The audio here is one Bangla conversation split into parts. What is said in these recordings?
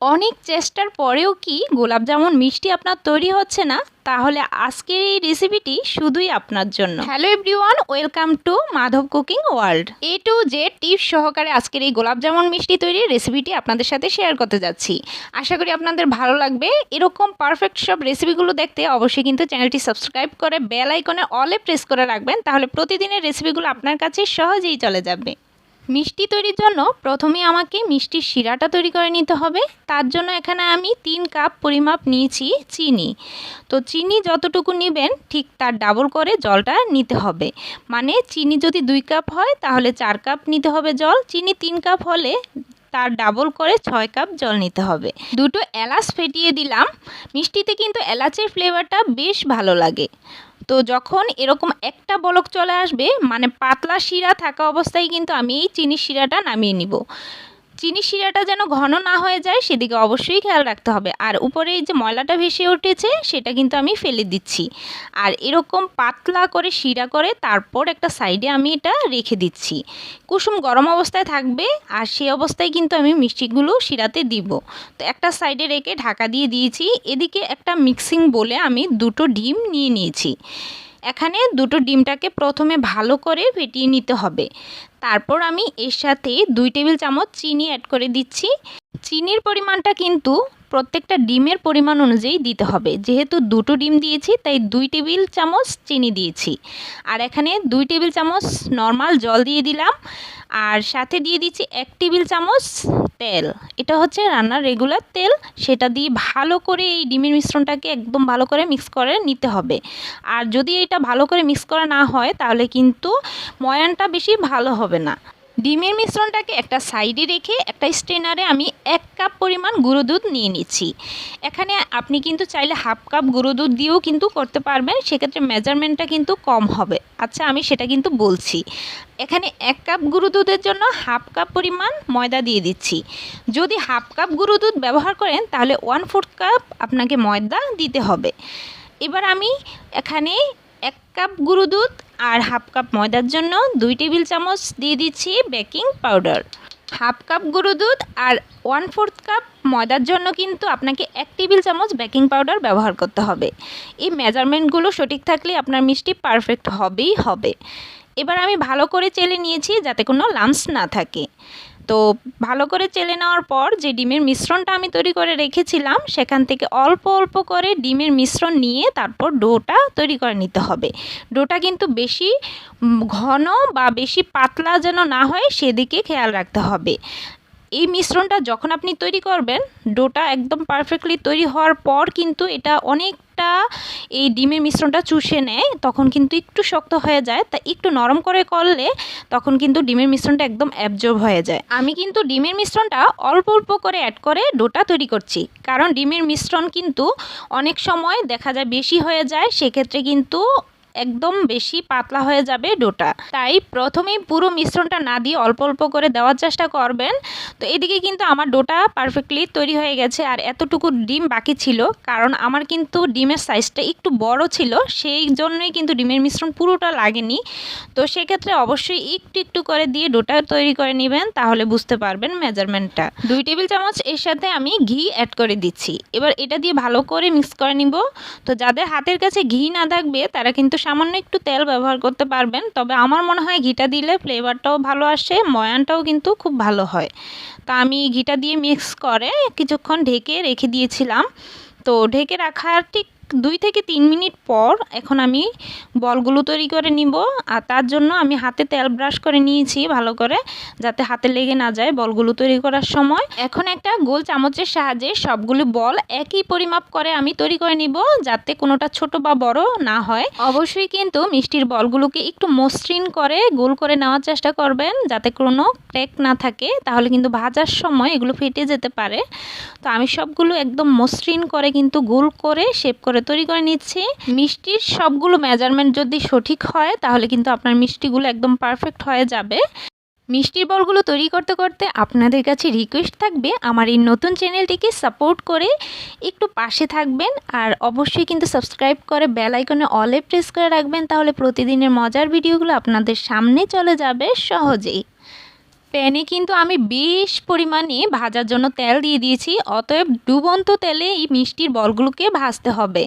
অনেক চেষ্টার পরেও কি গোলাপ জামুন মিষ্টি আপনার তৈরি হচ্ছে না? তাহলে আজকের এই রেসিপিটি শুধুই আপনার জন্য। Hello everyone, welcome to Madhab cooking world. A to Z tips সহকারে আজকের এই গোলাপ জামুন মিষ্টি তৈরির রেসিপিটি আপনাদের সাথে শেয়ার করতে যাচ্ছি। আশা করি আপনাদের ভালো লাগবে। এরকম পারফেক্ট সব রেসিপিগুলো দেখতে অবশ্যই কিন্তু চ্যানেলটি সাবস্ক্রাইব করে বেল আইকনে অলে প্রেস করে রাখবেন, তাহলে প্রতিদিনের রেসিপিগুলো আপনার কাছে সহজেই চলে যাবে। মিষ্টি তৈরির জন্য প্রথমে আমাকে মিষ্টির শিরাটা তৈরি করে নিতে হবে। তার জন্য এখানে আমি 3 কাপ পরিমাপ নিয়েছি চিনি। তো চিনি যতটুকু নেবেন ঠিক তার ডাবল করে জলটা নিতে হবে। মানে চিনি যদি 2 কাপ হয় তাহলে 4 কাপ নিতে হবে জল। চিনি 3 কাপ হলে তার ডাবল করে 6 কাপ জল নিতে হবে। দুটো এলাচ ফেটিয়ে দিলাম। মিষ্টিতে কিন্তু এলাচের ফ্লেভারটা বেশ ভালো লাগে। তো যখন এরকম একটা বলক চলে আসবে, মানে পাতলা শিরা থাকা অবস্থায় কিন্তু আমি এই চিনির শিরাটা নামিয়ে নিব। চিনির শিরাটা যেন ঘন না হয়ে যায় সেদিকে অবশ্যই খেয়াল রাখতে হবে। আর উপরে এই যে ময়লাটা ভেসে উঠেছে সেটা কিন্তু আমি ফেলে দিচ্ছি। আর এরকম পাতলা করে শিরা করে তারপর একটা সাইডে আমি এটা রেখে দিচ্ছি। কুসুম গরম অবস্থায় থাকবে আর সেই অবস্থায় কিন্তু আমি মিষ্টিগুলো শিরাতে দিব। তো একটা সাইডে রেখে ঢাকা দিয়ে দিয়েছি। এদিকে একটা মিক্সিং বলে আমি 2টো ডিম নিয়ে নিয়েছি। এখানে 2টো ডিমটাকে প্রথমে ভালো করে ফেটিয়ে নিতে হবে। তারপর আমি এর সাথে 2 টেবিল চামচ চিনি অ্যাড করে দিচ্ছি। চিনির পরিমাণটা কিন্তু প্রত্যেকটা ডিমের পরিমাণ অনুযায়ী দিতে হবে। যেহেতু 2টো ডিম দিয়েছি তাই 2 টেবিল চামচ চিনি দিয়েছি। আর এখানে 2 টেবিল চামচ নর্মাল জল দিয়ে দিলাম। আর সাথে দিয়ে দিচ্ছি 1 টেবিল চামচ তেল। এটা হচ্ছে রান্নার রেগুলার তেল। সেটা দিয়ে ভালো করে এই ডিমের মিশ্রণটাকে একদম ভালো করে মিক্স করে নিতে হবে। আর যদি এটা ভালো করে মিক্স করা না হয় তাহলে কিন্তু ময়ানটা বেশি ভালো হবে না। ডিমের মিশ্রণটাকে একটা সাইডে রেখে একটা স্ট্রেনারে আমি 1 কাপ পরিমাণ গুঁড়ো দুধ নিয়ে নিচ্ছি। এখানে আপনি কিন্তু চাইলে হাফ কাপ গুঁড়ো দুধ দিয়েও কিন্তু করতে পারবেন, সেক্ষেত্রে মেজারমেন্টটা কিন্তু কম হবে। আচ্ছা, আমি সেটা কিন্তু বলছি। এখানে 1 কাপ গুঁড়ো দুধের জন্য হাফ কাপ পরিমাণ ময়দা দিয়ে দিচ্ছি। যদি হাফ কাপ গুঁড়ো দুধ ব্যবহার করেন তাহলে 1/4 কাপ আপনাকে ময়দা দিতে হবে। এবার আমি এখানে 1 কাপ গুঁড়ো দুধ আর হাফ কাপ ময়দার জন্য 2 টেবিল চামচ দিয়ে দিচ্ছি বেকিং পাউডার। হাফ কাপ গুঁড়ো দুধ আর 1/4 কাপ ময়দার জন্য কিন্তু আপনাকে 1 টেবিল চামচ বেকিং পাউডার ব্যবহার করতে হবে। এই মেজারমেন্টগুলো সঠিক থাকলে আপনার মিষ্টি পারফেক্ট হবেই হবে। এবার আমি ভালো করে চেলে নিয়েছি যাতে কোনো লাম্পস না থাকে। তো ভালো করে চেলে নেওয়ার পর যে ডিমের মিশ্রণটা আমি তৈরি করে রেখেছিলাম সেখান থেকে অল্প অল্প করে ডিমের মিশ্রণ নিয়ে তারপর ডোটা তৈরি করে নিতে হবে। ডোটা কিন্তু বেশি ঘন বা বেশি পাতলা যেন না হয় সেদিকে খেয়াল রাখতে হবে। এই মিশ্রণটা যখন আপনি তৈরি করবেন, ডোটা একদম পারফেক্টলি তৈরি হওয়ার পর কিন্তু এটা অনেকটা এই ডিমের মিশ্রণটা চুষে নেয়, তখন কিন্তু একটু শক্ত হয়ে যায়। তাই একটু নরম করে করলে তখন কিন্তু ডিমের মিশ্রণটা একদম অ্যাবজর্ব হয়ে যায়। আমি কিন্তু ডিমের মিশ্রণটা অল্প অল্প করে অ্যাড করে ডোটা তৈরি করছি, কারণ ডিমের মিশ্রণ কিন্তু অনেক সময় দেখা যায় বেশি হয়ে যায়, সেক্ষেত্রে কিন্তু একদম বেশি পাতলা হয়ে যাবে ডোটা। তাই প্রথমেই পুরো মিশ্রণটা না দিয়ে অল্প অল্প করে দেওয়ার চেষ্টা করবেন। তো এদিকে কিন্তু আমার ডোটা পারফেক্টলি তৈরি হয়ে গেছে। আর এতটুকু ডিম বাকি ছিল, কারণ আমার কিন্তু ডিমের সাইজটা একটু বড় ছিল, সেই জন্যই কিন্তু ডিমের মিশ্রণ পুরোটা লাগেনি। তো সেক্ষেত্রে অবশ্যই একটু একটু করে দিয়ে ডোটা তৈরি করে নেবেন, তাহলে বুঝতে পারবেন মেজারমেন্টটা। 2 টেবিল চামচ এর সাথে আমি ঘি অ্যাড করে দিচ্ছি। এবার এটা দিয়ে ভালো করে মিক্স করে নিব। তো যাদের হাতের কাছে ঘি না থাকবে তারা কিন্তু সামান্য একটু তেল ব্যবহার করতে পারবেন, তবে আমার মনে হয় ঘিটা দিলে ফ্লেভারটাও ভালো আসে, ময়ানটাও কিন্তু খুব ভালো হয়। তা আমি ঘিটা দিয়ে মিক্স করে কিছুক্ষণ ঢেকে রেখে দিয়েছিলাম। তো ঢেকে রাখার ঠিক 2 থেকে 3 মিনিট পর এখন আমি বলগুলো তৈরি করে নিব। আর তার জন্য আমি হাতে তেল ব্রাশ করে নিয়েছি ভালো করে, যাতে হাতে লেগে না যায় বলগুলো তৈরি করার সময়। এখন একটা গোল চামচের সাহায্যে সবগুলো বল একই পরিমাপ করে আমি তৈরি করে নিব, যাতে কোনোটা ছোট বা বড় না হয়। অবশ্যই কিন্তু মিষ্টির বলগুলোকে একটু মসৃণ করে গোল করে নেওয়ার চেষ্টা করবেন, যাতে কোনো ক্র্যাক না থাকে, তাহলে কিন্তু ভাজার সময় এগুলো ফেটে যেতে পারে। তো আমি সবগুলো একদম মসৃণ করে কিন্তু গোল করে শেপ করে তৈরি করে নিচ্ছি। মিষ্টির সবগুলো মেজারমেন্ট যদি সঠিক হয় তাহলে কিন্তু আপনার মিষ্টিগুলো একদম পারফেক্ট হয়ে যাবে। মিষ্টির বলগুলো তৈরি করতে করতে আপনাদের কাছে রিকোয়েস্ট থাকবে আমার এই নতুন চ্যানেলটিকে সাপোর্ট করে একটু পাশে থাকবেন। আর অবশ্যই কিন্তু সাবস্ক্রাইব করে বেল আইকনে অলে প্রেস করে রাখবেন, তাহলে প্রতিদিনের মজার ভিডিওগুলো আপনাদের সামনে চলে যাবে সহজেই। প্যানে কিন্তু আমি বেশ পরিমাণে ভাজার জন্য তেল দিয়ে দিয়েছি, অতএব ডুবন্ত তেলে এই মিষ্টির বলগুলোকে ভাজতে হবে।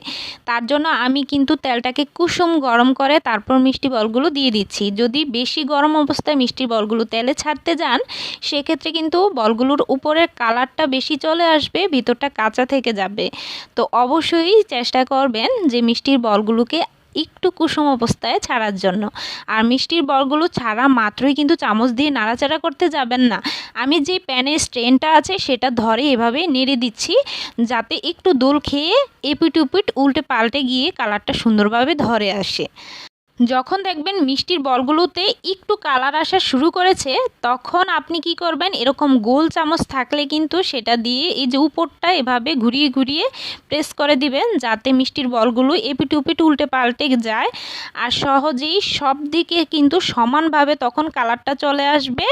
তার জন্য আমি কিন্তু তেলটাকে কুসুম গরম করে তারপর মিষ্টি বলগুলো দিয়ে দিচ্ছি। যদি বেশি গরম অবস্থায় মিষ্টির বলগুলো তেলে ছাড়তে যান সেক্ষেত্রে কিন্তু বলগুলোর উপরের কালারটা বেশি চলে আসবে, ভিতরটা কাঁচা থেকে যাবে। তো অবশ্যই চেষ্টা করবেন যে মিষ্টির বলগুলোকে একটু কুসুম অবস্থায় ছাড়ার জন্য। আর মিষ্টির বলগুলো ছাড়া মাত্রই কিন্তু চামচ দিয়ে নাড়াচাড়া করতে যাবেন না। আমি যে প্যানের স্ট্রেনটা আছে সেটা ধরে এভাবে নেড়ে দিচ্ছি যাতে একটু দোল খেয়ে এপিট উপিট উল্টে পাল্টে গিয়ে কালারটা সুন্দরভাবে ধরে আসে। যখন দেখবেন মিষ্টির বলগুলোতে একটু কালার আসা শুরু করেছে তখন আপনি কি করবেন, এরকম গোল চামচ থাকলে কিন্তু সেটা দিয়ে এই যে উপরটা এভাবে ঘুরিয়ে ঘুরিয়ে প্রেস করে দিবেন যাতে মিষ্টির বলগুলো এপিট উপিট উল্টে পাল্টে যায় আর সহজেই সব দিকে কিন্তু সমানভাবে তখন কালারটা চলে আসবে।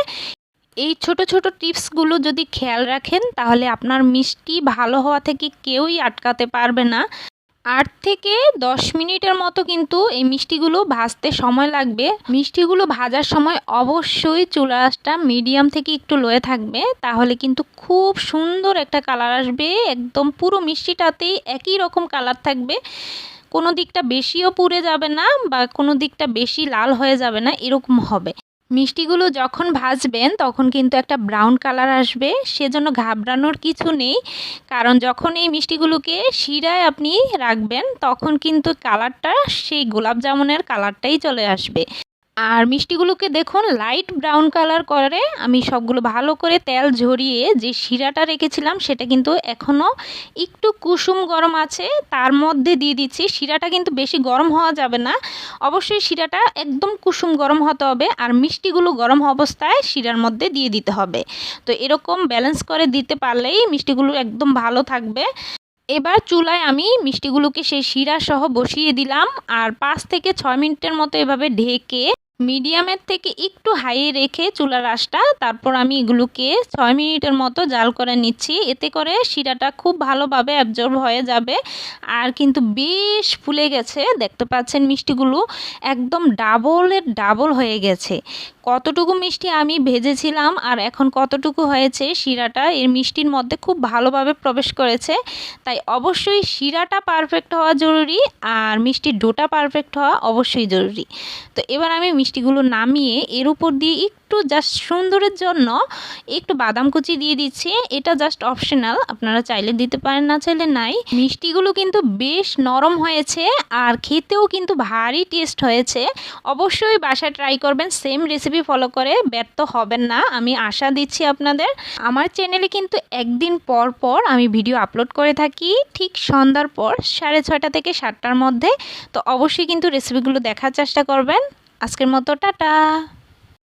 এই ছোট ছোট টিপসগুলো যদি খেয়াল রাখেন তাহলে আপনার মিষ্টি ভালো হওয়া থেকে কেউই আটকাতে পারবে না। 8 থেকে 10 মিনিটের মতো কিন্তু এই মিষ্টিগুলো ভাজতে সময় লাগবে। মিষ্টিগুলো ভাজার সময় অবশ্যই চুলার আঁচটা মিডিয়াম থেকে একটু লোয়ে থাকবে, তাহলে কিন্তু খুব সুন্দর একটা কালার আসবে। একদম পুরো মিষ্টিটাতেই একই রকম কালার থাকবে, কোনো দিকটা বেশিও পুড়ে যাবে না বা কোনো দিকটা বেশি লাল হয়ে যাবে না, এরকম হবে। মিষ্টিগুলো যখন ভাজবেন তখন কিন্তু একটা ব্রাউন কালার আসবে, সেজন্য ঘাবড়ানোর কিছু নেই। কারণ যখন এই মিষ্টিগুলোকে শিরায় আপনি রাখবেন তখন কিন্তু কালারটা সেই গোলাপ জামুনের কালারটাই চলে আসবে। আর মিষ্টিগুলোকে দেখুন লাইট ব্রাউন কালার করে আমি সবগুলো ভালো করে তেল ঝরিয়ে যে শিরাটা রেখেছিলাম সেটা কিন্তু এখনও একটু কুসুম গরম আছে, তার মধ্যে দিয়ে দিচ্ছি। শিরাটা কিন্তু বেশি গরম হওয়া যাবে না, অবশ্যই শিরাটা একদম কুসুম গরম হতে হবে আর মিষ্টিগুলো গরম অবস্থায় শিরার মধ্যে দিয়ে দিতে হবে। তো এরকম ব্যালেন্স করে দিতে পারলেই মিষ্টিগুলো একদম ভালো থাকবে। এবার চুলায় আমি মিষ্টিগুলোকে সেই শিরা সহ বসিয়ে দিলাম আর 5 থেকে 6 মিনিটের মতো এভাবে ঢেকে মিডিয়ামের থেকে একটু হাইয়ে রেখে চুলার আঁচটা তারপর আমি এগুলোকে 6 মিনিটের মতো জাল করে নিচ্ছি। এতে করে শিরাটা খুব ভালোভাবে অ্যাবজর্ব হয়ে যাবে আর কিন্তু বেশ ফুলে গেছে, দেখতে পাচ্ছেন মিষ্টিগুলো একদম ডাবলের ডাবল হয়ে গেছে। কতটুকু মিষ্টি আমি ভেজেছিলাম আর এখন কতটুকু হয়েছে শিরাটা এর মিষ্টির মধ্যে খুব ভালোভাবে প্রবেশ করেছে। তাই অবশ্যই শিরাটা পারফেক্ট হওয়া জরুরি আর মিষ্টির ডোটা পারফেক্ট হওয়া অবশ্যই জরুরি। তো এবার আমি মিষ্টিগুলো নামিয়ে এর উপর দিয়ে একটু জাস্ট সুন্দরের জন্য একটু বাদাম কুচি দিয়ে দিচ্ছি। এটা জাস্ট অপশনাল, আপনারা চাইলে দিতে পারেন না চাইলে নাই। মিষ্টিগুলো কিন্তু বেশ নরম হয়েছে আর খেতেও কিন্তু ভারী টেস্ট হয়েছে। অবশ্যই বাসায় ট্রাই করবেন, সেম রেসিপি ফলো করে ব্যর্থ হবেন না, আমি আশা দিচ্ছি আপনাদের। আমার চ্যানেলে কিন্তু একদিন পর পর আমি ভিডিও আপলোড করে থাকি, ঠিক সন্ধ্যার পর 6:30 থেকে 7টার মধ্যে। তো অবশ্যই কিন্তু রেসিপিগুলো দেখার চেষ্টা করবেন। আজকের মতো টাটা।